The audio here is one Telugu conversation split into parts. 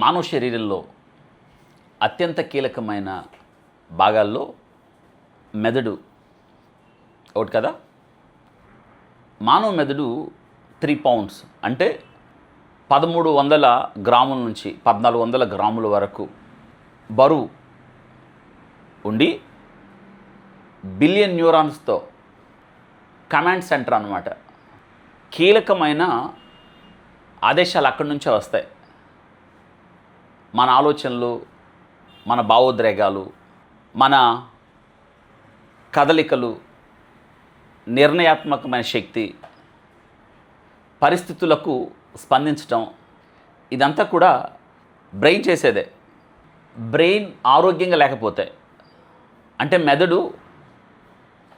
మానవ శరీరంలో అత్యంత కీలకమైన భాగాల్లో మెదడు ఒకటి కదా. మానవ మెదడు 3 పౌండ్స్ అంటే 1300 గ్రాముల నుంచి 1400 గ్రాముల వరకు బరువు ఉండి బిలియన్ న్యూరాన్స్తో కమాండ్ సెంటర్ అన్నమాట. కీలకమైన ఆదేశాలు అక్కడి నుంచే వస్తాయి. మన ఆలోచనలు, మన భావోద్రేగాలు, మన కదలికలు, నిర్ణయాత్మకమైన శక్తి, పరిస్థితులకు స్పందించటం, ఇదంతా కూడా బ్రెయిన్ చేసేదే. బ్రెయిన్ ఆరోగ్యంగా లేకపోతే, అంటే మెదడు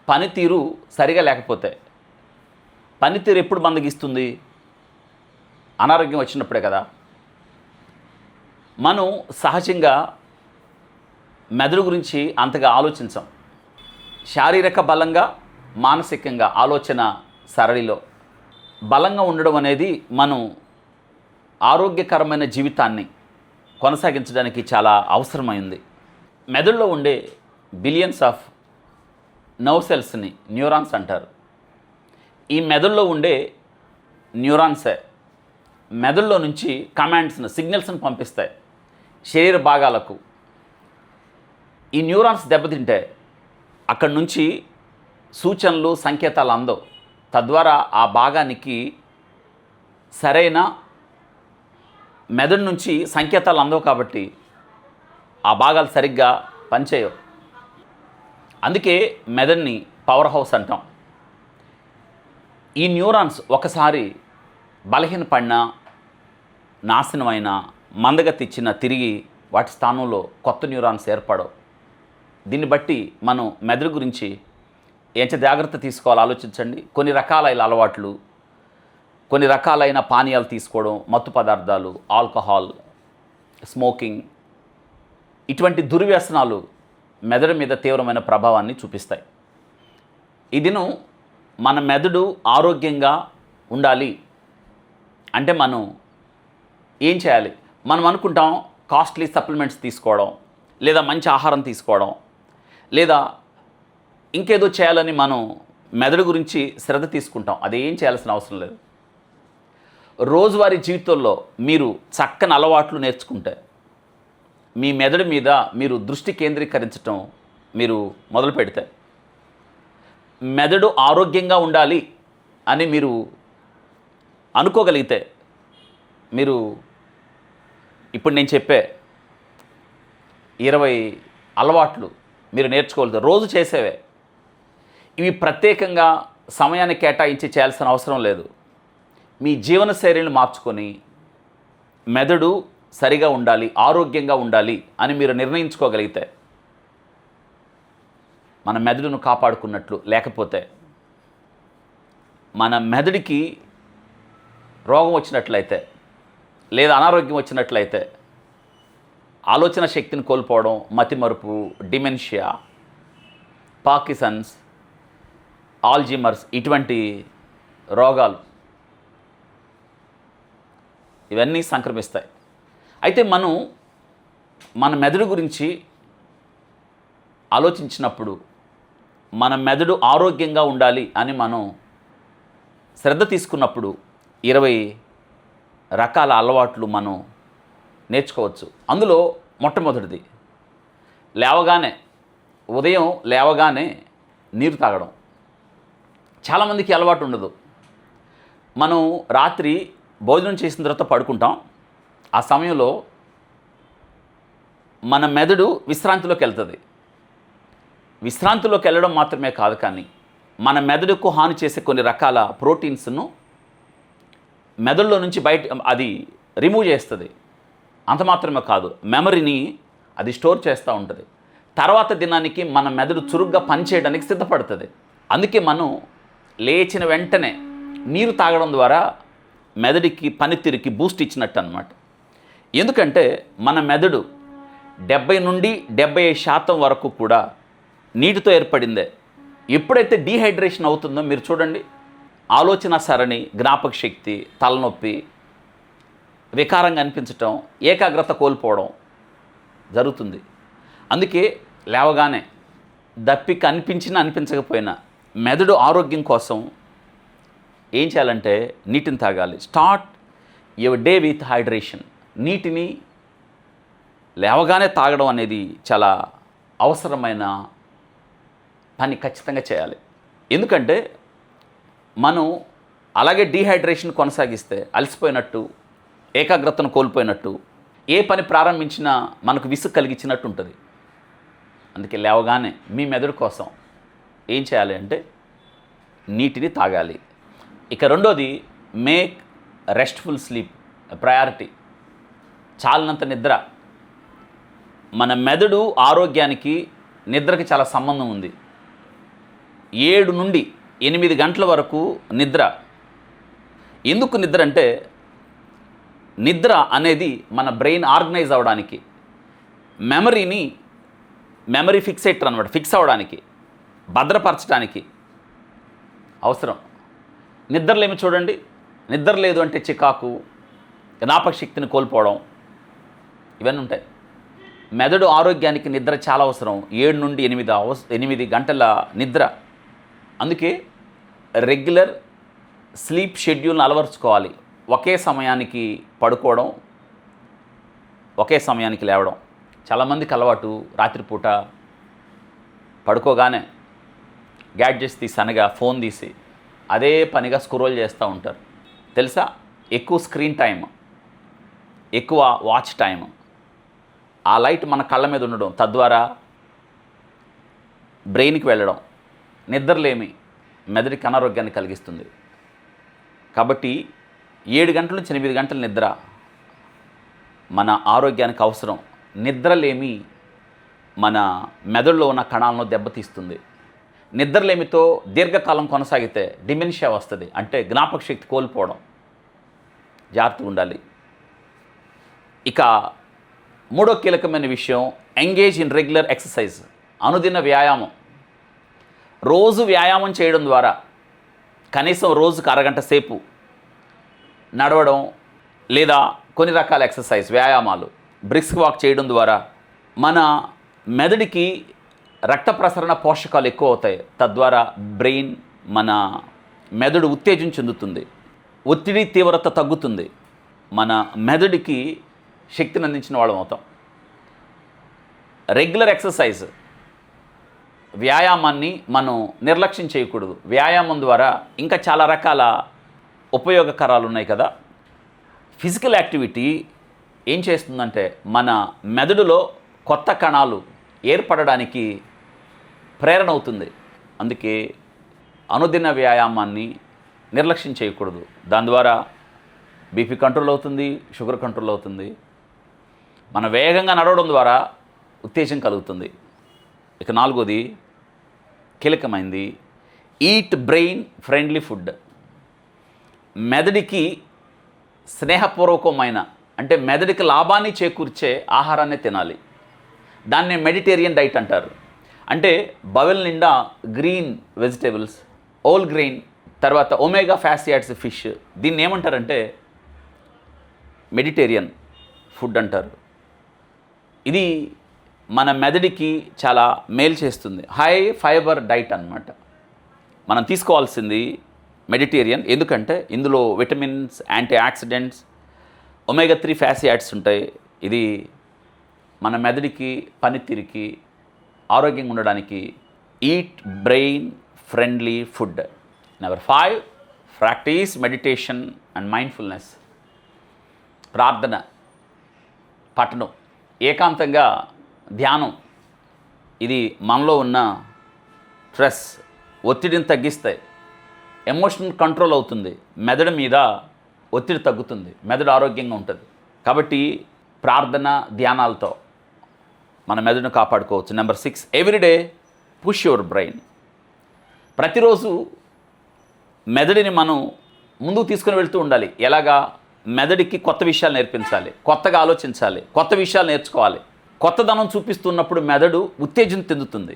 పనితీరు సరిగా లేకపోతే, పనితీరు ఎప్పుడు మందగిస్తుంది? అనారోగ్యం వచ్చినప్పుడే కదా. మనం సహజంగా మెదడు గురించి అంతగా ఆలోచించాం. శారీరక బలంగా, మానసికంగా ఆలోచన సరళిలో బలంగా ఉండడం అనేది మనం ఆరోగ్యకరమైన జీవితాన్ని కొనసాగించడానికి చాలా అవసరమైంది. మెదడులో ఉండే బిలియన్స్ ఆఫ్ నర్వ్ సెల్స్ని న్యూరాన్స్ అంటారు. ఈ మెదడులో ఉండే న్యూరాన్సే మెదడులో నుంచి కమాండ్స్ని, సిగ్నల్స్ని పంపిస్తాయి శరీర భాగాలకు. ఈ న్యూరాన్స్ దెబ్బతింటే అక్కడి నుంచి సూచనలు, సంకేతాలు అందవు. తద్వారా ఆ భాగానికి సరైన మెదడు నుంచి సంకేతాలు అందవు కాబట్టి ఆ భాగాలు సరిగ్గా పనిచేయవు. అందుకే మెదడుని పవర్ హౌస్ అంటాం. ఈ న్యూరాన్స్ ఒకసారి బలహీనపడినా, నాశనమైన, మందగతి ఇచ్చిన తిరిగి వాటి స్థానంలో కొత్త న్యూరాన్స్ ఏర్పడవు. దీన్ని బట్టి మనం మెదడు గురించి ఎంత జాగ్రత్త తీసుకోవాలో ఆలోచించండి. కొన్ని రకాలైన అలవాట్లు, కొన్ని రకాలైన పానీయాలు తీసుకోవడం, మత్తు పదార్థాలు, ఆల్కహాల్, స్మోకింగ్, ఇటువంటి దుర్వ్యసనాలు మెదడు మీద తీవ్రమైన ప్రభావాన్ని చూపిస్తాయి. ఈ దినం మన మెదడు ఆరోగ్యంగా ఉండాలి అంటే మనం ఏం చేయాలి? మనం అనుకుంటాం కాస్ట్లీ సప్లిమెంట్స్ తీసుకోవడం, లేదా మంచి ఆహారం తీసుకోవడం, లేదా ఇంకేదో చేయాలని మనం మెదడు గురించి శ్రద్ధ తీసుకుంటాం. అదేం చేయాల్సిన అవసరం లేదు. రోజువారీ జీవితంలో మీరు చక్కని అలవాట్లు నేర్చుకుంటే మీ మెదడు మీద మీరు దృష్టి కేంద్రీకరించటం మీరు మొదలు పెడితే, మెదడు ఆరోగ్యంగా ఉండాలి అని మీరు అనుకోగలిగితే, మీరు ఇప్పుడు నేను చెప్పే 20 అలవాట్లు మీరు నేర్చుకోగలుగుతారు. రోజు చేసేవే. ఇవి ప్రత్యేకంగా సమయాన్ని కేటాయించి చేయాల్సిన అవసరం లేదు. మీ జీవనశైలిని మార్చుకొని మెదడు సరిగా ఉండాలి, ఆరోగ్యంగా ఉండాలి అని మీరు నిర్ణయించుకోగలిగితే మన మెదడును కాపాడుకున్నట్లు. లేకపోతే మన మెదడుకి రోగం వచ్చినట్లయితే, లేదా అనారోగ్యం వచ్చినట్లయితే ఆలోచన శక్తిని కోల్పోవడం, మతిమరుపు, డిమెన్షియా, పార్కిన్సన్స్, ఆల్జీమర్స్, ఇటువంటి రోగాలు ఇవన్నీ సంక్రమిస్తాయి. అయితే మనం మన మెదడు గురించి ఆలోచించినప్పుడు, మన మెదడు ఆరోగ్యంగా ఉండాలి అని మనం శ్రద్ధ తీసుకున్నప్పుడు 20 రకాల అలవాట్లు మనం నేర్చుకోవచ్చు. అందులో మొట్టమొదటిది ఉదయం లేవగానే నీరు తాగడం. చాలామందికి అలవాటు ఉండదు. మనం రాత్రి భోజనం చేసిన తర్వాత పడుకుంటాం. ఆ సమయంలో మన మెదడు విశ్రాంతిలోకి వెళ్తుంది. విశ్రాంతిలోకి వెళ్ళడం మాత్రమే కాదు, కానీ మన మెదడుకు హాని చేసే కొన్ని రకాల ప్రోటీన్స్ను మెదడులో నుంచి అది రిమూవ్ చేస్తుంది. అంత మాత్రమే కాదు, మెమరీని అది స్టోర్ చేస్తూ ఉంటుంది. తర్వాత దినానికి మన మెదడు చురుగ్గా పనిచేయడానికి సిద్ధపడుతుంది. అందుకే మనం లేచిన వెంటనే నీరు తాగడం ద్వారా మెదడుకి పనితీరుకి బూస్ట్ ఇచ్చినట్టు అన్నమాట. ఎందుకంటే మన మెదడు 70 నుండి 75% వరకు కూడా నీటితో ఏర్పడిందే. ఎప్పుడైతే డీహైడ్రేషన్ అవుతుందో మీరు చూడండి, ఆలోచన సరణి, జ్ఞాపక శక్తి, తలనొప్పి, వికారంగా అనిపించటం, ఏకాగ్రత కోల్పోవడం జరుగుతుంది. అందుకే లేవగానే దప్పిక అనిపించినా అనిపించకపోయినా మెదడు ఆరోగ్యం కోసం ఏం చేయాలంటే నీటిని తాగాలి. Start your day with hydration. నీటిని లేవగానే తాగడం అనేది చాలా అవసరమైన పని, ఖచ్చితంగా చేయాలి. ఎందుకంటే మనం అలాగే డీహైడ్రేషన్ కొనసాగిస్తే అలసిపోయినట్టు, ఏకాగ్రతను కోల్పోయినట్టు, ఏ పని ప్రారంభించినా మనకు విసుగు కలిగించినట్టు ఉంటుంది. అందుకే లేవగానే మీ మెదడు కోసం ఏం చేయాలి అంటే నీటిని తాగాలి. ఇక రెండోది, మేక్ రెస్ట్ఫుల్ స్లీప్ ప్రయారిటీ. చాలినంత నిద్ర. మన మెదడు ఆరోగ్యానికి నిద్రకి చాలా సంబంధం ఉంది. 7 నుండి 8 గంటల వరకు నిద్ర. ఎందుకు నిద్ర అంటే, నిద్ర అనేది మన బ్రెయిన్ ఆర్గనైజ్ అవ్వడానికి, మెమరీ ఫిక్సేటర్ అనమాట, ఫిక్స్ అవ్వడానికి, భద్రపరచడానికి అవసరం. నిద్రలేమి చూడండి, నిద్ర లేదు అంటే చికాకు, జ్ఞాపక శక్తిని కోల్పోవడం, ఇవన్నీ ఉంటాయి. మెదడు ఆరోగ్యానికి నిద్ర చాలా అవసరం. 7 నుండి 8 గంటల నిద్ర. అందుకే రెగ్యులర్ స్లీప్ షెడ్యూల్ని అలవరుచుకోవాలి. ఒకే సమయానికి పడుకోవడం, ఒకే సమయానికి లేవడం. చాలామందికి అలవాటు రాత్రిపూట పడుకోగానే గ్యాడ్జెట్స్ తీసి, అనగా ఫోన్ తీసి అదే పనిగా స్క్రోల్ చేస్తూ ఉంటారు. తెలుసా? ఎక్కువ స్క్రీన్ టైం, ఎక్కువ వాచ్ టైం, ఆ లైట్ మన కళ్ళ మీద ఉండడం, తద్వారా బ్రెయిన్కి వెళ్ళడం, నిద్రలేమి మెదడుకి అనారోగ్యాన్ని కలిగిస్తుంది. కాబట్టి 7 గంటల నుంచి 8 గంటల నిద్ర మన ఆరోగ్యానికి అవసరం. నిద్రలేమి మన మెదడులో ఉన్న కణాలను దెబ్బతీస్తుంది. నిద్రలేమితో దీర్ఘకాలం కొనసాగితే డిమెన్షియా వస్తుంది, అంటే జ్ఞాపక శక్తి కోల్పోవడం. జాగ్రత్తగా ఉండాలి. ఇక మూడో కీలకమైన విషయం, ఎంగేజ్ ఇన్ రెగ్యులర్ ఎక్సర్సైజ్. అనుదిన వ్యాయామం. రోజు వ్యాయామం చేయడం ద్వారా, కనీసం రోజుకు అరగంట సేపు నడవడం, లేదా కొన్ని రకాల ఎక్సర్సైజ్ వ్యాయామాలు, బ్రిస్క్ వాక్ చేయడం ద్వారా మన మెదడుకి రక్త ప్రసరణ పోషకాలు ఎక్కువ అవుతాయి. తద్వారా బ్రెయిన్, మన మెదడు ఉత్తేజం చెందుతుంది, ఒత్తిడి తీవ్రత తగ్గుతుంది, మన మెదడుకి శక్తిని అందించిన వాళ్ళం అవుతాం. రెగ్యులర్ ఎక్సర్సైజ్, వ్యాయామాన్ని మనం నిర్లక్ష్యం చేయకూడదు. వ్యాయామం ద్వారా ఇంకా చాలా రకాల ఉపయోగకరాలు ఉన్నాయి కదా. ఫిజికల్ యాక్టివిటీ ఏం చేస్తుందంటే మన మెదడులో కొత్త కణాలు ఏర్పడడానికి ప్రేరణ అవుతుంది. అందుకే అనుదిన వ్యాయామాన్ని నిర్లక్ష్యం చేయకూడదు. దాని ద్వారా బీపీ కంట్రోల్ అవుతుంది, షుగర్ కంట్రోల్ అవుతుంది. మన వేగంగా నడవడం ద్వారా ఉత్తేజం కలుగుతుంది. ఇక నాలుగోది కీలకమైంది, ఈట్ బ్రెయిన్ ఫ్రెండ్లీ ఫుడ్. మెదడుకి స్నేహపూర్వకమైన, అంటే మెదడుకి లాభాన్ని చేకూర్చే ఆహారాన్ని తినాలి. దాన్నే మెడిటేరియన్ డైట్ అంటారు. అంటే బౌల్ నిండా గ్రీన్ వెజిటేబుల్స్, ఓల్ గ్రెయిన్, తర్వాత ఒమేగా ఫ్యాటీ యాసిడ్స్ ఫిష్. దీన్ని ఏమంటారంటే మెడిటేరియన్ ఫుడ్ అంటారు. ఇది మన మెదడుకి చాలా మేలు చేస్తుంది. హై ఫైబర్ డైట్ అన్నమాట మనం తీసుకోవాల్సింది మెడిటేరియన్. ఎందుకంటే ఇందులో vitamins, antioxidants, omega 3 fatty acids ఉంటాయి. ఇది మన మెదడుకి, పనితీరుకి, ఆరోగ్యంగా ఉండడానికి. Eat brain friendly food. Number 5, practice meditation and mindfulness. ప్రార్థన, పఠనం, ఏకాంతంగా ధ్యానం. ఇది మనలో ఉన్న స్ట్రెస్, ఒత్తిడిని తగ్గిస్తాయి. ఎమోషనల్ కంట్రోల్ అవుతుంది. మెదడు మీద ఒత్తిడి తగ్గుతుంది, మెదడు ఆరోగ్యంగా ఉంటుంది. కాబట్టి ప్రార్థన, ధ్యానాలతో మన మెదడును కాపాడుకోవచ్చు. Number 6, everyday push your brain. ప్రతిరోజు మెదడుని మనం ముందుకు తీసుకుని వెళ్తూ ఉండాలి. ఎలాగా? మెదడుకి కొత్త విషయాలు నేర్పించాలి, కొత్తగా ఆలోచించాలి, కొత్త విషయాలు నేర్చుకోవాలి. కొత్తదనం చూపిస్తున్నప్పుడు మెదడు ఉత్తేజం చెందుతుంది.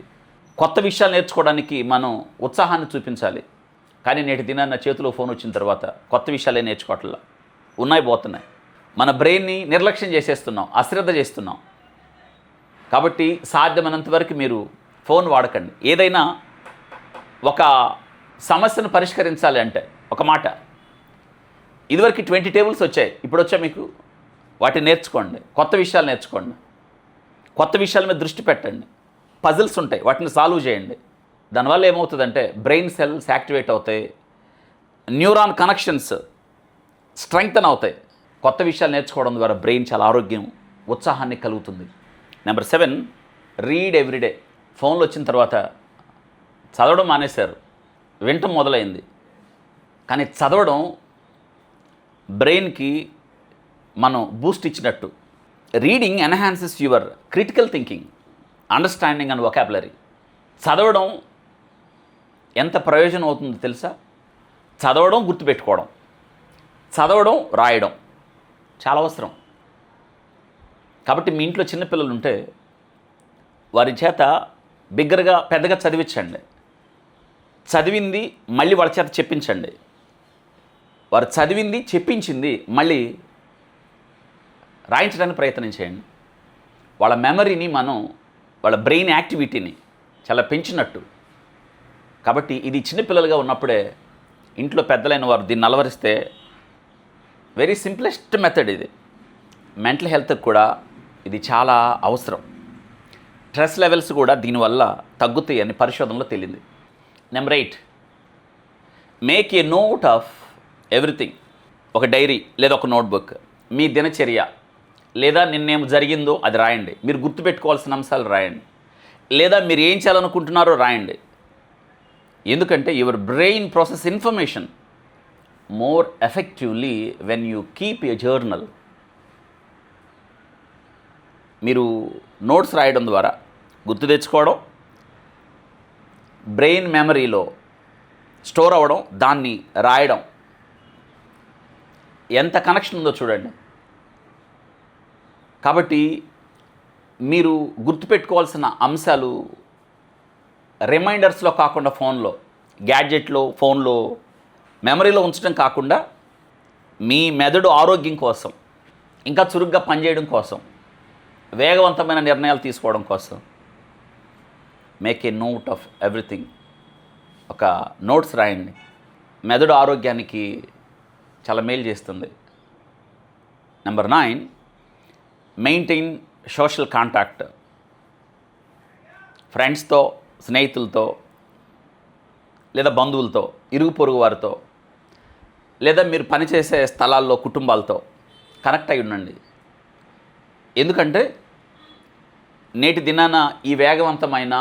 కొత్త విషయాలు నేర్చుకోవడానికి మనం ఉత్సాహాన్ని చూపించాలి. కానీ నేటి దినాన్న చేతిలో ఫోన్ వచ్చిన తర్వాత కొత్త విషయాలే నేర్చుకోవట్లా, ఉన్నాయి పోతున్నాయి. మన బ్రెయిన్ని నిర్లక్ష్యం చేసేస్తున్నాం, అశ్రద్ధ చేస్తున్నాం. కాబట్టి సాధ్యమైనంత వరకు మీరు ఫోన్ వాడకండి. ఏదైనా ఒక సమస్యను పరిష్కరించాలి అంటే ఒక మాట, ఇదివరకు 20 టేబుల్స్ వచ్చాయి, ఇప్పుడు వచ్చా మీకు? వాటిని నేర్చుకోండి, కొత్త విషయాలు నేర్చుకోండి, కొత్త విషయాల మీద దృష్టి పెట్టండి. పజిల్స్ ఉంటాయి, వాటిని సాల్వ్ చేయండి. దానివల్ల ఏమవుతుందంటే బ్రెయిన్ సెల్స్ యాక్టివేట్ అవుతాయి, న్యూరాన్ కనెక్షన్స్ స్ట్రెంగ్తన్ అవుతాయి. కొత్త విషయాలు నేర్చుకోవడం ద్వారా బ్రెయిన్ చాలా ఆరోగ్యం, ఉత్సాహాన్ని కలుగుతుంది. Number 7, read everyday. ఫోన్లు వచ్చిన తర్వాత చదవడం మానేశారు, వినటం మొదలైంది. కానీ చదవడం బ్రెయిన్కి మనం బూస్ట్ ఇచ్చినట్టు. Reading enhances your critical thinking, understanding and vocabulary. చదవడం ఎంత ప్రయోజనం అవుతుందో తెలుసా? చదవడం, గుర్తుపెట్టుకోవడం, చదవడం, రాయడం చాలా అవసరం. కాబట్టి మీ ఇంట్లో చిన్నపిల్లలు ఉంటే వారి చేత బిగ్గరగా పెద్దగా చదివించండి. చదివింది మళ్ళీ వాళ్ళ చేత చెప్పించండి. వారు చదివింది చెప్పించింది మళ్ళీ రాయించడానికి ప్రయత్నం చేయండి. వాళ్ళ మెమరీని మనం, వాళ్ళ బ్రెయిన్ యాక్టివిటీని చాలా పెంచినట్టు. కాబట్టి ఇది చిన్నపిల్లలుగా ఉన్నప్పుడే ఇంట్లో పెద్దలైన వారు దీన్ని అలవరిస్తే వెరీ సింప్లెస్ట్ మెథడ్ ఇది. మెంటల్ హెల్త్కి కూడా ఇది చాలా అవసరం. స్ట్రెస్ లెవెల్స్ కూడా దీనివల్ల తగ్గుతాయి అని పరిశోధనలో తేలింది. Number 8, make a note of everything. ఒక డైరీ లేదా ఒక నోట్బుక్, మీ దినచర్య లేదా నిన్నేం జరిగిందో అది రాయండి. మీరు గుర్తుపెట్టుకోవాల్సిన అంశాలు రాయండి, లేదా మీరు ఏం చేయాలనుకుంటున్నారో రాయండి. ఎందుకంటే your brain process information more effectively when you keep a journal. మీరు నోట్స్ రాయడం ద్వారా గుర్తు తెచ్చుకోవడం, బ్రెయిన్ మెమరీలో స్టోర్ అవ్వడం, దాన్ని రాయడం ఎంత కనెక్షన్ ఉందో చూడండి. కాబట్టి మీరు గుర్తుపెట్టుకోవాల్సిన అంశాలు రిమైండర్స్లో కాకుండా ఫోన్లో, గ్యాడ్జెట్లో, ఫోన్లో, మెమరీలో ఉంచడం కాకుండా మీ మెదడు ఆరోగ్యం కోసం, ఇంకా చురుగ్గా పనిచేయడం కోసం, వేగవంతమైన నిర్ణయాలు తీసుకోవడం కోసం make a note of everything. ఒక నోట్స్ రాయండి. మెదడు ఆరోగ్యానికి చాలా మేలు చేస్తుంది. Number 9, maintain social contact. ఫ్రెండ్స్తో, స్నేహితులతో, లేదా బంధువులతో, ఇరుగు పొరుగు వారితో, లేదా మీరు పనిచేసే స్థలాల్లో కుటుంబాలతో కనెక్ట్ అయి ఉండండి. ఎందుకంటే నేటి దినాన ఈ వేగవంతమైన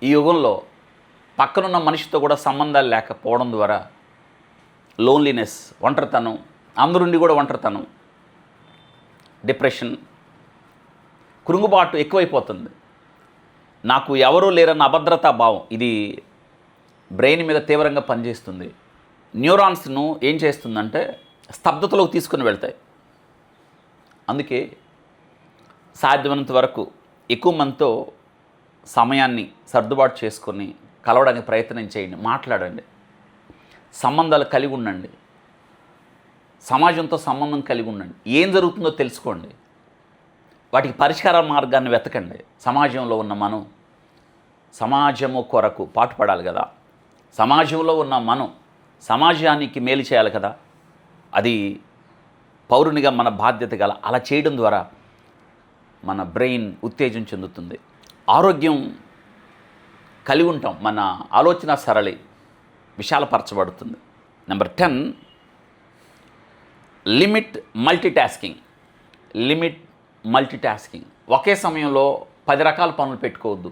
ఈ యుగంలో పక్కనున్న మనిషితో కూడా సంబంధాలు లేకపోవడం ద్వారా లోన్లీనెస్, ఒంటరితనం, అందరుండి కూడా ఒంటరితనం, డిప్రెషన్, కృంగుబాటు ఎక్కువైపోతుంది. నాకు ఎవరూ లేరన్న అభద్రతా భావం ఇది బ్రెయిన్ మీద తీవ్రంగా పనిచేస్తుంది. న్యూరాన్స్ను ఏం చేస్తుందంటే స్తబ్దతలోకి తీసుకుని వెళ్తాయి. అందుకే సాధ్యమైనంత వరకు ఎక్కువ మందితో సమయాన్ని సర్దుబాటు చేసుకొని కలవడానికి ప్రయత్నం చేయండి, మాట్లాడండి, సంబంధాలు కలిగి ఉండండి, సమాజంతో సంబంధం కలిగి ఉండండి, ఏం జరుగుతుందో తెలుసుకోండి, వాటికి పరిష్కార మార్గాన్ని వెతకండి. సమాజంలో ఉన్న మనం సమాజము కొరకు పాటుపడాలి కదా, సమాజంలో ఉన్న మనం సమాజానికి మేలు చేయాలి కదా, అది పౌరునిగా మన బాధ్యత గల. అలా చేయడం ద్వారా మన బ్రెయిన్ ఉత్తేజం చెందుతుంది, ఆరోగ్యం కలిగి ఉంటాం, మన ఆలోచన సరళి విశాలపరచబడుతుంది. Number 10, limit multitasking. ఒకే సమయంలో 10 రకాల పనులు పెట్టుకోవద్దు.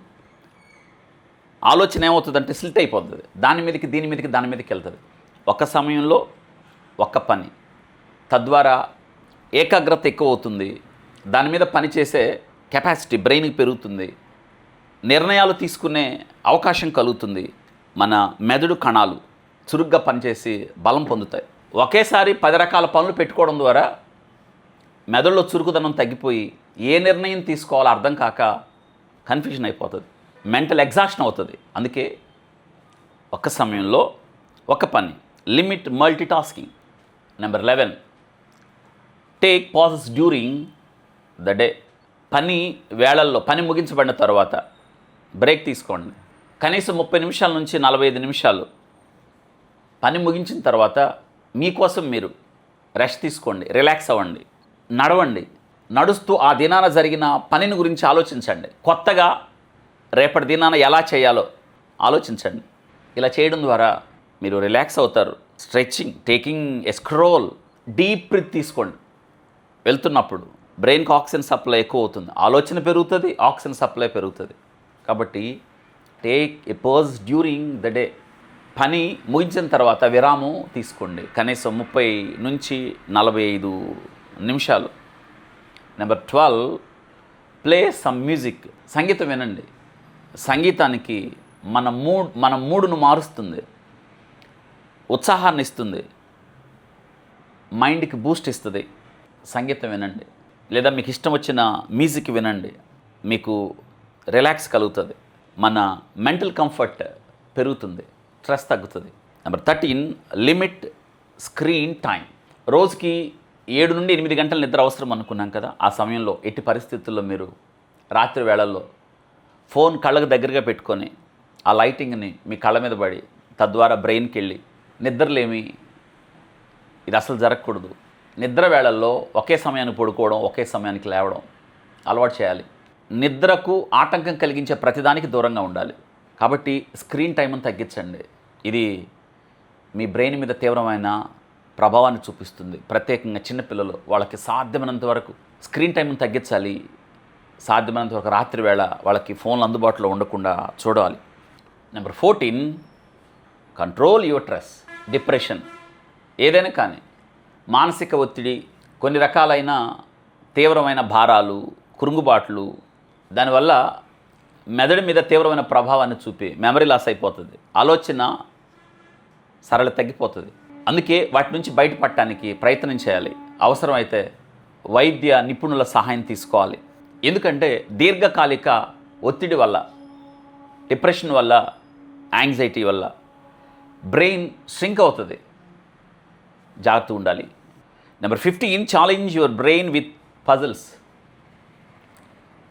ఆలోచన ఏమవుతుందంటే స్లిట్ అయిపోతుంది, దాని మీదకి దీని మీదకి దాని మీదకి వెళ్తుంది. ఒక సమయంలో ఒక్క పని, తద్వారా ఏకాగ్రత ఎక్కువ అవుతుంది, దాని మీద పనిచేసే కెపాసిటీ బ్రెయిన్కి పెరుగుతుంది, నిర్ణయాలు తీసుకునే అవకాశం కలుగుతుంది, మన మెదడు కణాలు చురుగ్గా పనిచేసి బలం పొందుతాయి. ఒకేసారి 10 రకాల పనులు పెట్టుకోవడం ద్వారా మెదడులో చురుకుదనం తగ్గిపోయి ఏ నిర్ణయం తీసుకోవాలో అర్థం కాక కన్ఫ్యూజన్ అయిపోతుంది, మెంటల్ ఎగ్జాషన్ అవుతుంది. అందుకే ఒక్క సమయంలో ఒక పని, limit multitasking. Number 11, take pauses during the day. పని వేళల్లో, పని ముగించబడిన తర్వాత బ్రేక్ తీసుకోండి. కనీసం 30 నిమిషాల నుంచి 45 నిమిషాలు పని ముగించిన తర్వాత మీకోసం మీరు రెస్ట్ తీసుకోండి, రిలాక్స్ అవ్వండి, నడవండి. నడుస్తూ ఆ దినాన జరిగిన పనిని గురించి ఆలోచించండి. కొత్తగా రేపటి దినాన ఎలా చేయాలో ఆలోచించండి. ఇలా చేయడం ద్వారా మీరు రిలాక్స్ అవుతారు. Stretching, taking a stroll, deep breath తీసుకోండి. వెళ్తున్నప్పుడు బ్రెయిన్కి ఆక్సిజన్ సప్లై ఎక్కువ అవుతుంది, ఆలోచన పెరుగుతుంది, ఆక్సిజన్ సప్లై పెరుగుతుంది. కాబట్టి take a pause during the day. పని ముగించిన తర్వాత విరామం తీసుకోండి, కనీసం 30 నుంచి 45 నిమిషాలు. Number 12, play some music. సంగీతం వినండి. సంగీతానికి మన మూడును మారుస్తుంది, ఉత్సాహాన్ని ఇస్తుంది, మైండ్కి బూస్ట్ ఇస్తుంది. సంగీతం వినండి, లేదా మీకు ఇష్టం వచ్చిన మ్యూజిక్ వినండి. మీకు రిలాక్స్ కలుగుతుంది, మన మెంటల్ కంఫర్ట్ పెరుగుతుంది, స్ట్రెస్ తగ్గుతుంది. Number 13, limit screen time. రోజుకి 7 నుండి 8 గంటల నిద్ర అవసరం అనుకున్నాం కదా. ఆ సమయంలో ఎట్టి పరిస్థితుల్లో మీరు రాత్రి వేళల్లో ఫోన్ కళ్ళకు దగ్గరగా పెట్టుకొని ఆ లైటింగ్ని మీ కళ్ళ మీద పడి తద్వారా బ్రెయిన్కి వెళ్ళి నిద్రలేమి, ఇది అసలు జరగకూడదు. నిద్ర వేళల్లో ఒకే సమయానికి పడుకోవడం, ఒకే సమయానికి లేవడం అలవాటు చేయాలి. నిద్రకు ఆటంకం కలిగించే ప్రతిదానికి దూరంగా ఉండాలి. కాబట్టి స్క్రీన్ టైంను తగ్గించండి. ఇది మీ బ్రెయిన్ మీద తీవ్రమైన ప్రభావాన్ని చూపిస్తుంది. ప్రత్యేకంగా చిన్నపిల్లలు, వాళ్ళకి సాధ్యమైనంత వరకు స్క్రీన్ టైంను తగ్గించాలి. సాధ్యమైనంత వరకు రాత్రి వేళ వాళ్ళకి ఫోన్లు అందుబాటులో ఉండకుండా చూడాలి. Number 14, control your stress. Depression ఏదైనా కానీ, మానసిక ఒత్తిడి, కొన్ని రకాలైన తీవ్రమైన భారాలు, కురుంగుబాట్లు, దానివల్ల మెదడు మీద తీవ్రమైన ప్రభావాన్ని చూపి మెమరీ లాస్ అయిపోతుంది, ఆలోచన సరళ తగ్గిపోతుంది. అందుకే వాటి నుంచి బయటపడటానికి ప్రయత్నం చేయాలి. అవసరమైతే వైద్య నిపుణుల సహాయం తీసుకోవాలి. ఎందుకంటే దీర్ఘకాలిక ఒత్తిడి వల్ల, డిప్రెషన్ వల్ల, యాంగ్జైటీ వల్ల బ్రెయిన్ ష్రింక్ అవుతుంది. జాగ్రత్త ఉండాలి. Number 15, challenge your brain with puzzles.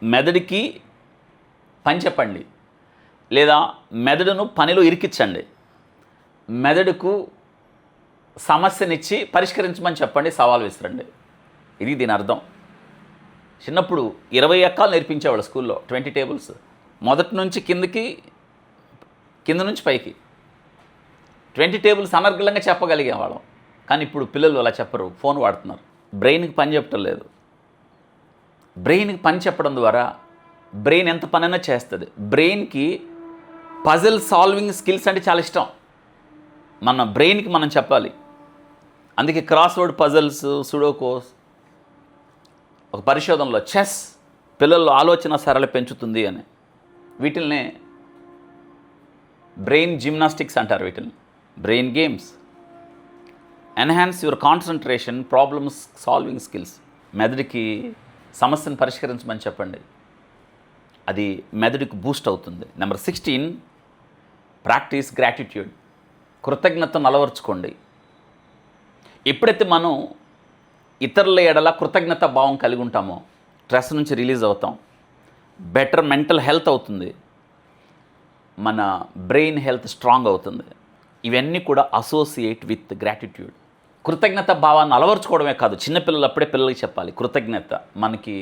మెదడుకి పని చెప్పండి, లేదా మెదడును పనిలో ఇరికించండి. మెదడుకు సమస్యనిచ్చి పరిష్కరించమని చెప్పండి, సవాల్ విసిరండి. ఇది దీని అర్థం. చిన్నప్పుడు 20 ఎక్కాలు నేర్పించేవాళ్ళు స్కూల్లో, 20 టేబుల్స్. మొదటి నుంచి కిందకి, కింద నుంచి పైకి 20 టేబుల్స్ అనర్గళంగా చెప్పగలిగేవాళ్ళం. కానీ ఇప్పుడు పిల్లలు అలా చెప్పరు, ఫోన్ వాడుతున్నారు. బ్రెయిన్కి పని చెప్పడం లేదు. బ్రెయిన్కి పని చెప్పడం ద్వారా బ్రెయిన్ ఎంత పనైనా చేస్తుంది. బ్రెయిన్కి పజిల్ సాల్వింగ్ స్కిల్స్ అంటే చాలా ఇష్టం. మన బ్రెయిన్కి మనం చెప్పాలి. అందుకే క్రాస్వర్డ్ పజిల్స్, సుడోకోస్, ఒక పరిశోధనలో చెస్ పిల్లల్లో ఆలోచన సరళ పెంచుతుంది అని. వీటిల్నే బ్రెయిన్ జిమ్నాస్టిక్స్ అంటారు. వీటిని brain games. Enhance your concentration, problems solving skills. మెదడుకి సమస్యను పరిష్కరించమని చెప్పండి, అది మెదడుకి బూస్ట్ అవుతుంది. Number 16, practice gratitude. కృతజ్ఞతను అలవర్చుకోండి. ఎప్పుడైతే మనం ఇతరుల ఎడల కృతజ్ఞత భావం కలిగి ఉంటామో స్ట్రెస్ నుంచి రిలీజ్ అవుతాం, బెటర్ మెంటల్ హెల్త్ అవుతుంది, మన బ్రెయిన్ హెల్త్ స్ట్రాంగ్ అవుతుంది. ఇవన్నీ కూడా అసోసియేట్ విత్ గ్రాటిట్యూడ్. కృతజ్ఞత భావాన్ని అలవర్చుకోవడమే కాదు, చిన్నపిల్లలు అప్పుడే పిల్లలకి చెప్పాలి కృతజ్ఞత. మనకి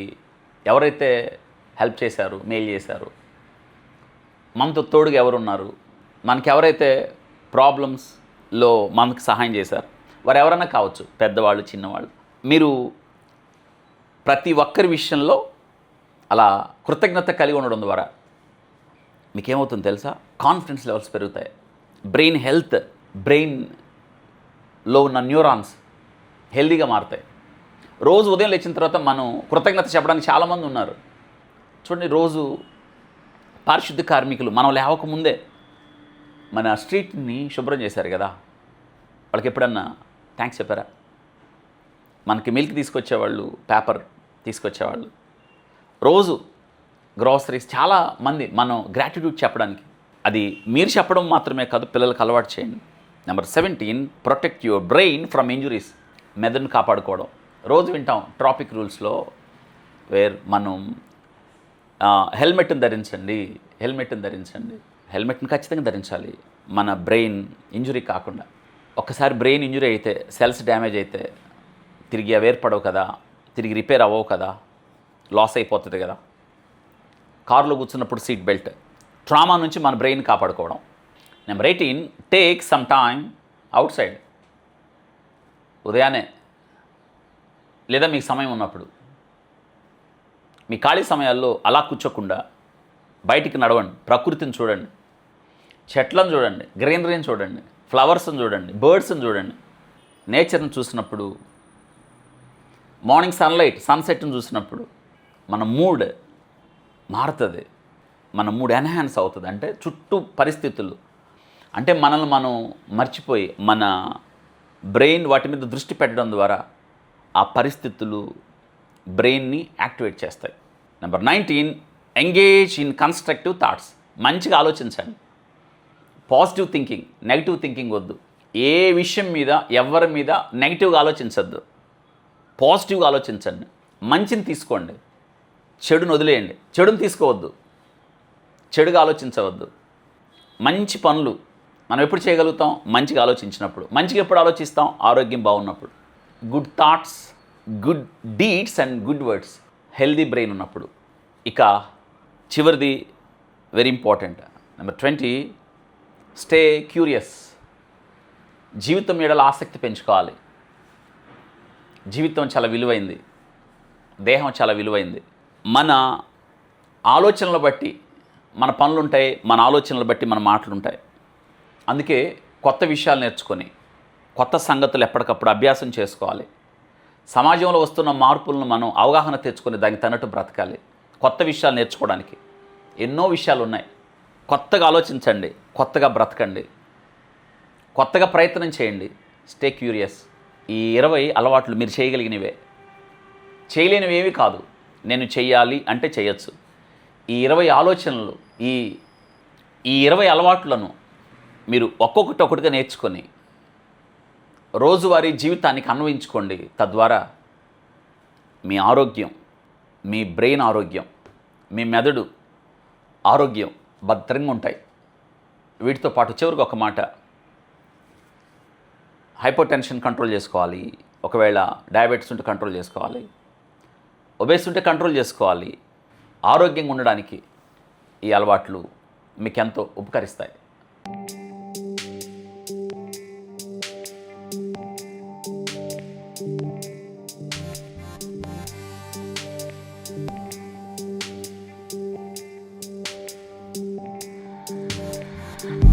ఎవరైతే హెల్ప్ చేశారు, మెయిల్ చేశారు, మనతో తోడుగా ఎవరున్నారు, మనకి ఎవరైతే ప్రాబ్లమ్స్లో మనకు సహాయం చేశారు, వారు ఎవరైనా కావచ్చు, పెద్దవాళ్ళు, చిన్నవాళ్ళు. మీరు ప్రతి ఒక్కరి విషయంలో అలా కృతజ్ఞత కలిగి ఉండడం ద్వారా మీకేమవుతుంది తెలుసా? కాన్ఫిడెన్స్ లెవెల్స్ పెరుగుతాయి. బ్రెయిన్ హెల్త్, బ్రెయిన్లో ఉన్న న్యూరాన్స్ హెల్తీగా మారుతాయి. రోజు ఉదయం లేచిన తర్వాత మనం కృతజ్ఞత చెప్పడానికి చాలామంది ఉన్నారు. చూడండి, రోజు పారిశుద్ధ్య కార్మికులు మనం లేవకముందే మన స్ట్రీట్ని శుభ్రం చేశారు కదా, వాళ్ళకి ఎప్పుడన్నా థ్యాంక్స్ చెప్పారా? మనకి మిల్క్ తీసుకొచ్చేవాళ్ళు, పేపర్ తీసుకొచ్చేవాళ్ళు, రోజు గ్రోసరీస్, చాలా మంది మనం గ్రాటిట్యూడ్ చెప్పడానికి. అది మీరు చెప్పడం మాత్రమే కాదు, పిల్లలకు అలవాటు చేయండి. Number 17, protect your brain from injuries. మెదడును కాపాడుకోవడం. రోజు వింటాం ట్రాఫిక్ రూల్స్లో మనం హెల్మెట్ని ధరించండి, హెల్మెట్ని ధరించండి. హెల్మెట్ని ఖచ్చితంగా ధరించాలి, మన బ్రెయిన్ ఇంజురీ కాకుండా. ఒక్కసారి బ్రెయిన్ ఇంజురీ అయితే, సెల్స్ డ్యామేజ్ అయితే తిరిగి అవి ఏర్పడవు కదా, తిరిగి రిపేర్ అవ్వవు కదా, లాస్ అయిపోతుంది కదా. కారులో కూర్చున్నప్పుడు సీట్ బెల్ట్, ట్రామా నుంచి మన బ్రెయిన్ కాపాడుకోవడం. Number 18, take some time out side. ఉదయాన్నే లేదా మీకు సమయం ఉన్నప్పుడు, మీ ఖాళీ సమయాల్లో అలా కూర్చోకుండా బయటికి నడవండి, ప్రకృతిని చూడండి, చెట్లను చూడండి, గ్రీనరీని చూడండి, ఫ్లవర్స్ని చూడండి, బర్డ్స్ని చూడండి. నేచర్ని చూసినప్పుడు, మార్నింగ్ సన్లైట్, సన్సెట్ని చూసినప్పుడు మన మూడ్ మారుతుంది, మన మూడ్ ఎన్హాన్స్ అవుతుంది. అంటే చుట్టూ పరిస్థితులు, అంటే మనల్ని మనం మర్చిపోయి మన బ్రెయిన్ వాటి మీద దృష్టి పెట్టడం ద్వారా ఆ పరిస్థితులు బ్రెయిన్ని యాక్టివేట్ చేస్తాయి. Number 19, engage in constructive thoughts. మంచిగా ఆలోచించండి, పాజిటివ్ థింకింగ్, నెగిటివ్ థింకింగ్ వద్దు. ఏ విషయం మీద, ఎవరి మీద నెగిటివ్గా ఆలోచించద్దు, పాజిటివ్గా ఆలోచించండి. మంచిని తీసుకోండి, చెడును వదిలేయండి. చెడుని తీసుకోవద్దు, చెడుగా ఆలోచించవద్దు. మంచి పనులు మనం ఎప్పుడు చేయగలుగుతాం? మంచిగా ఆలోచించినప్పుడు. మంచిగా ఎప్పుడు ఆలోచిస్తాం? ఆరోగ్యం బాగున్నప్పుడు. Good thoughts, good deeds and good words, healthy brain ఉన్నప్పుడు. ఇక చివరిది very important, number 20, stay curious. జీవితం ఎడల ఆసక్తి పెంచుకోవాలి. జీవితం చాలా విలువైంది, దేహం చాలా విలువైంది. మన ఆలోచనలు బట్టి మన పనులు ఉంటాయి, మన ఆలోచనలు బట్టి మన మాటలు ఉంటాయి. అందుకే కొత్త విషయాలు నేర్చుకొని, కొత్త సంగతులు ఎప్పటికప్పుడు అభ్యాసం చేసుకోవాలి. సమాజంలో వస్తున్న మార్పులను మనం అవగాహన తెచ్చుకొని దానికి తగ్గట్టు బ్రతకాలి. కొత్త విషయాలు నేర్చుకోవడానికి ఎన్నో విషయాలు ఉన్నాయి. కొత్తగా ఆలోచించండి, కొత్తగా బ్రతకండి, కొత్తగా ప్రయత్నం చేయండి. Stay curious. ఈ 20 అలవాట్లు మీరు చేయగలిగినవే, చేయలేనివి ఏవి కాదు. నేను చెయ్యాలి అంటే చేయొచ్చు. ఈ 20 ఆలోచనలు, ఈ 20 అలవాట్లను మీరు ఒక్కొక్కటిగా నేర్చుకొని రోజువారీ జీవితానికి అన్వయించుకోండి. తద్వారా మీ ఆరోగ్యం, మీ బ్రెయిన్ ఆరోగ్యం, మీ మెదడు ఆరోగ్యం భద్రంగా ఉంటాయి. వీటితో పాటు చివరికి ఒక మాట, హైపర్ టెన్షన్ కంట్రోల్ చేసుకోవాలి. ఒకవేళ డయాబెటీస్ ఉంటే కంట్రోల్ చేసుకోవాలి. ఒబేస్ ఉంటే కంట్రోల్ చేసుకోవాలి. ఆరోగ్యంగా ఉండడానికి ఈ అలవాట్లు మీకెంతో ఉపకరిస్తాయి.